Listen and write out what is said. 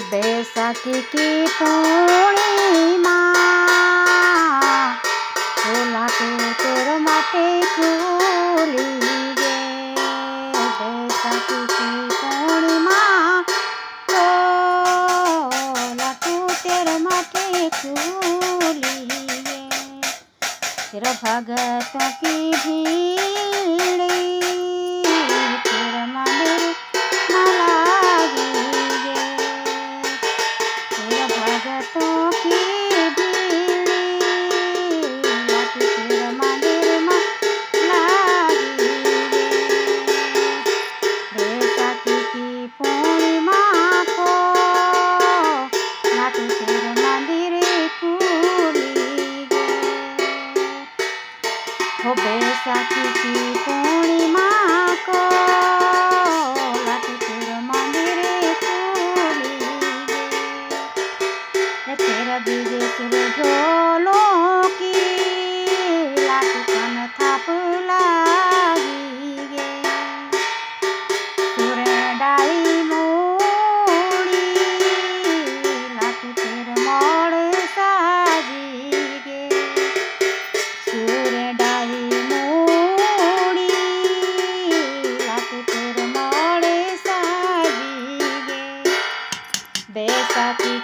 बैसाखी की पूर्णिमा लाटे तेरो माटे खुली गे। बैसाखी की पूर्णिमा लाटू तेरो माटे खुली गे। तेरा भगतों की भीड़ तेरा मंदिर न लागी गे। तेरा भगतों की भीड़ लाटू तेरा मंदिर न लागी गे। बैसाखी की पूर्णिमा को लाटू तेरा मंदिर खुली गे। हो बैसाखी की पूर्णिमा को लाटू तेरा मंदिर खुली गे। तेरा बीजे तेरे ढोलों की लाटू कन थाप लागी गे। सुरे डाली मूड़ी लाटू तेरा मोड़ साजी गे। सुरे डाली मूड़ी लाटू तेरा मोड़ साजी गे। बैसाखी